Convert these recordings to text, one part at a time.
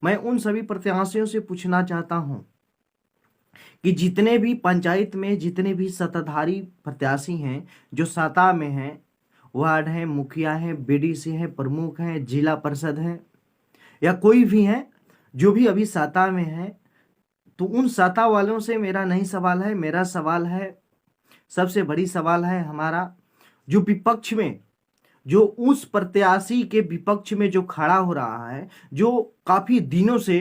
मैं उन सभी प्रत्याशियों से पूछना चाहता हूं कि जितने भी पंचायत में जितने भी सत्ताधारी प्रत्याशी हैं, जो सत्ता में हैं, वार्ड हैं, मुखिया हैं, बीडीसी हैं, प्रमुख हैं, जिला परिषद हैं, या कोई भी है जो भी अभी सत्ता में है, तो उन सत्ता वालों से मेरा नहीं सवाल है। मेरा सवाल है, सबसे बड़ी सवाल है हमारा, जो विपक्ष में, जो उस प्रत्याशी के विपक्ष में जो खड़ा हो रहा है, जो काफी दिनों से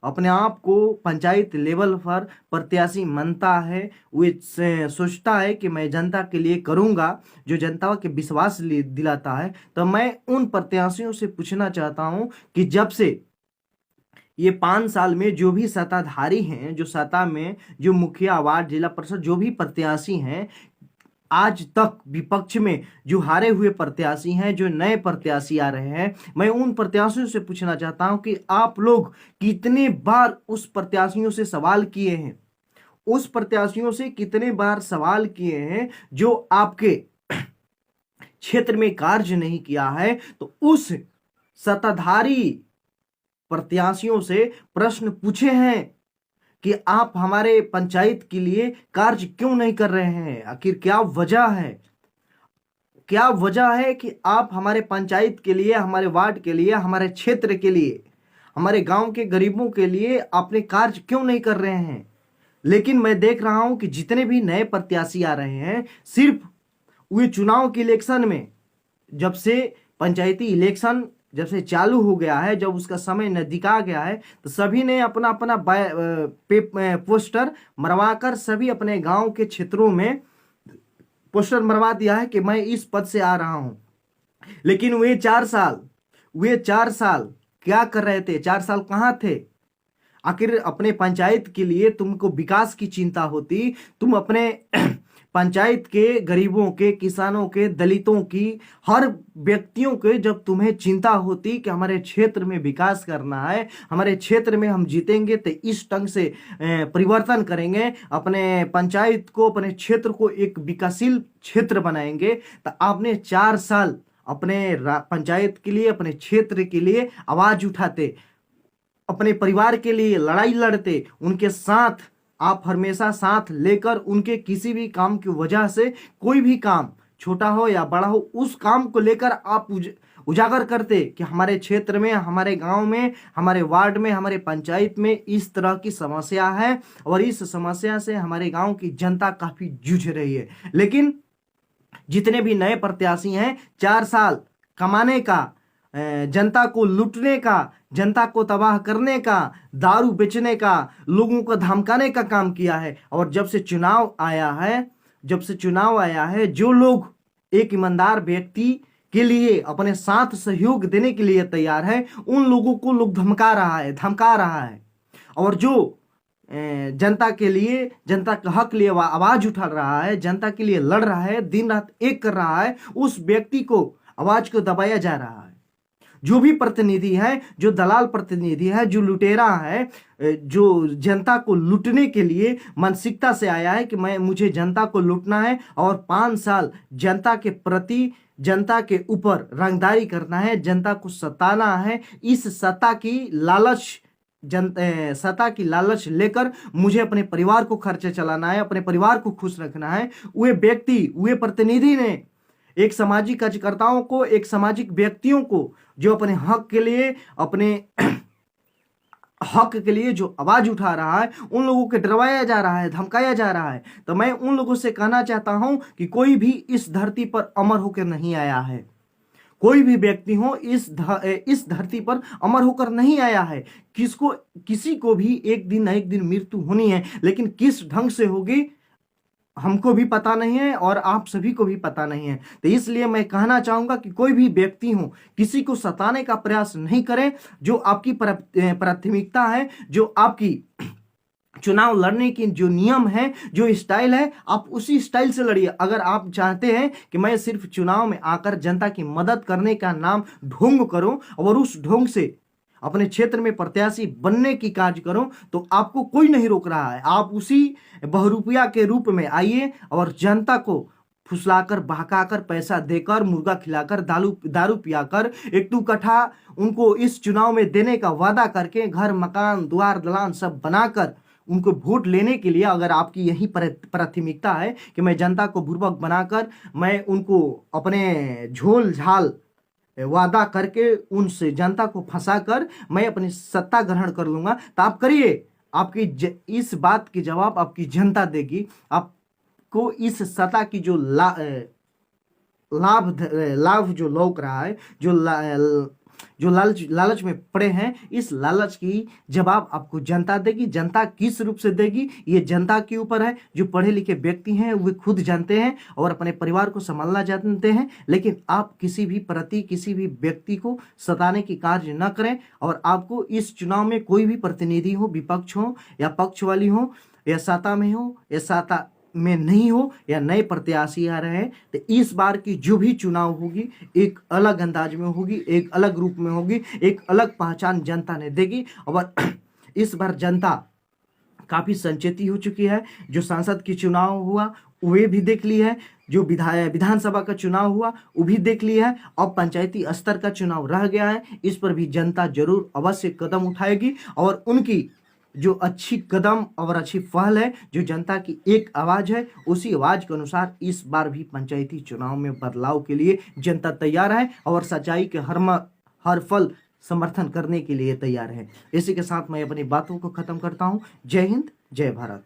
अपने आप को पंचायत लेवल पर प्रत्याशी मानता है, वो सोचता है कि मैं जनता के लिए करूंगा, जो जनता के विश्वास दिलाता है। तो मैं उन प्रत्याशियों से पूछना चाहता हूं कि जब से ये 5 साल में जो भी सत्ताधारी हैं, जो सत्ता में, जो मुखिया, वार्ड, जिला परिषद, जो भी प्रत्याशी हैं, आज तक विपक्ष में जो हारे हुए प्रत्याशी हैं, जो नए प्रत्याशी आ रहे हैं, मैं उन प्रत्याशियों से पूछना चाहता हूं कि आप लोग कितने बार उस प्रत्याशियों से सवाल किए हैं, उस प्रत्याशियों से कितने बार सवाल किए हैं जो आपके क्षेत्र में कार्य नहीं किया है। तो उस सत्ताधारी प्रत्याशियों से प्रश्न पूछे हैं कि आप हमारे पंचायत के लिए कार्य क्यों नहीं कर रहे हैं? आखिर क्या वजह है? क्या वजह है कि आप हमारे पंचायत के लिए, हमारे वार्ड के लिए, हमारे क्षेत्र के लिए, हमारे गांव के गरीबों के लिए अपने कार्य क्यों नहीं कर रहे हैं? लेकिन मैं देख रहा हूं कि जितने भी नए प्रत्याशी आ रहे हैं, सिर्फ वे चुनाव के इलेक्शन में, जब से पंचायती इलेक्शन जब से चालू हो गया है, जब उसका समय नजदीक आ गया है, तो सभी ने अपना अपना पोस्टर मरवाकर सभी अपने गांव के क्षेत्रों में पोस्टर मरवा दिया है कि मैं इस पद से आ रहा हूं। लेकिन वे 4 साल क्या कर रहे थे? 4 साल कहां थे? आखिर अपने पंचायत के लिए तुमको विकास की चिंता होती, तुम अपने पंचायत के गरीबों के, किसानों के, दलितों की, हर व्यक्तियों के जब तुम्हें चिंता होती कि हमारे क्षेत्र में विकास करना है, हमारे क्षेत्र में हम जीतेंगे तो इस ढंग से परिवर्तन करेंगे, अपने पंचायत को, अपने क्षेत्र को एक विकासशील क्षेत्र बनाएंगे, तो आपने 4 साल अपने पंचायत के लिए, अपने क्षेत्र के लिए आवाज उठाते, अपने परिवार के लिए लड़ाई लड़ते, उनके साथ आप हमेशा साथ लेकर, उनके किसी भी काम की वजह से, कोई भी काम छोटा हो या बड़ा हो, उस काम को लेकर आप उजागर करते कि हमारे क्षेत्र में, हमारे गांव में, हमारे वार्ड में, हमारे पंचायत में इस तरह की समस्या है और इस समस्या से हमारे गांव की जनता काफी जूझ रही है। लेकिन जितने भी नए प्रत्याशी हैं, 4 साल कमाने का, जनता को लूटने का, जनता को तबाह करने का, दारू बेचने का, लोगों को धमकाने का काम किया है। और जब से चुनाव आया है, जो लोग एक ईमानदार व्यक्ति के लिए अपने साथ सहयोग देने के लिए तैयार है, उन लोगों को लोग धमका रहा है। और जो जनता के लिए, जनता के हक लिए आवाज उठा रहा है, जनता के लिए लड़ रहा है, दिन रात एक कर रहा है, उस व्यक्ति को आवाज को दबाया जा रहा है। जो भी प्रतिनिधि है, जो दलाल प्रतिनिधि है, जो लुटेरा है, जो जनता को लूटने के लिए मानसिकता से आया है कि मुझे जनता को लूटना है और 5 साल जनता के प्रति, जनता के ऊपर रंगदारी करना है, जनता को सताना है, इस सत्ता की लालच लेकर मुझे अपने परिवार को खर्चे चलाना है, अपने परिवार को खुश रखना है। वे व्यक्ति, वे प्रतिनिधि ने एक सामाजिक कार्यकर्ताओं को, एक सामाजिक व्यक्तियों को जो अपने हक के लिए, अपने हक के लिए जो आवाज उठा रहा है, उन लोगों को डरवाया जा रहा है, धमकाया जा रहा है। तो मैं उन लोगों से कहना चाहता हूं कि कोई भी इस धरती पर अमर होकर नहीं आया है, कोई भी व्यक्ति हो इस धरती पर अमर होकर नहीं आया है। किसी को भी एक दिन न एक दिन मृत्यु होनी है, लेकिन किस ढंग से होगी हमको भी पता नहीं है और आप सभी को भी पता नहीं है। तो इसलिए मैं कहना चाहूंगा कि कोई भी व्यक्ति हो, किसी को सताने का प्रयास नहीं करें। जो आपकी प्राथमिकता है, जो आपकी चुनाव लड़ने की जो नियम है, जो स्टाइल है, आप उसी स्टाइल से लड़िए। अगर आप चाहते हैं कि मैं सिर्फ चुनाव में आकर जनता की मदद करने का नाम ढोंग करूं और उस ढोंग से अपने क्षेत्र में प्रत्याशी बनने की कार्य करूं, तो आपको कोई नहीं रोक रहा है। आप उसी बहुरूपिया के रूप में आइए और जनता को फुसलाकर, बहकाकर, पैसा देकर, मुर्गा खिलाकर, दारू दारू पियाकर, एक दो कट्ठा उनको इस चुनाव में देने का वादा करके, घर मकान द्वार दलान सब बनाकर उनको वोट लेने के लिए, अगर आपकी यही प्राथमिकता है कि मैं जनता को बुर्बक बनाकर मैं उनको अपने झोल झाल वादा करके उनसे जनता को फंसाकर मैं अपनी सत्ता ग्रहण कर लूंगा, तो आप करिए। आपकी इस बात की जवाब आपकी जनता देगी। आपको इस सत्ता की जो लाभ जो लौक रहा है, जो लालच में पड़े हैं, इस लालच की जवाब आपको जनता देगी। जनता किस रूप से देगी ये जनता के ऊपर है। जो पढ़े लिखे व्यक्ति हैं वे खुद जानते हैं और अपने परिवार को संभालना जानते हैं, लेकिन आप किसी भी व्यक्ति को सताने की कार्य न करें। और आपको इस चुनाव में कोई भी प्रतिनिधि हो, विपक्ष हो या पक्ष वाली हो, या सत्ता में हो या सत्ता में नहीं हो, या नए प्रत्याशी आ रहे हैं, तो इस बार की जो भी चुनाव होगी एक अलग अंदाज में होगी, एक अलग रूप में होगी, एक अलग पहचान जनता ने देगी। और इस बार जनता काफी संचेती हो चुकी है। जो सांसद की चुनाव हुआ वे भी देख ली है, जो विधानसभा का चुनाव हुआ वो भी देख लिया है, अब पंचायती स्तर का चुनाव रह गया है। इस पर भी जनता जरूर अवश्य कदम उठाएगी और उनकी जो अच्छी कदम और अच्छी पहल है, जो जनता की एक आवाज है, उसी आवाज के अनुसार इस बार भी पंचायती चुनाव में बदलाव के लिए जनता तैयार है और सच्चाई के हर फल समर्थन करने के लिए तैयार है। इसी के साथ मैं अपनी बातों को खत्म करता हूं। जय हिंद, जय भारत।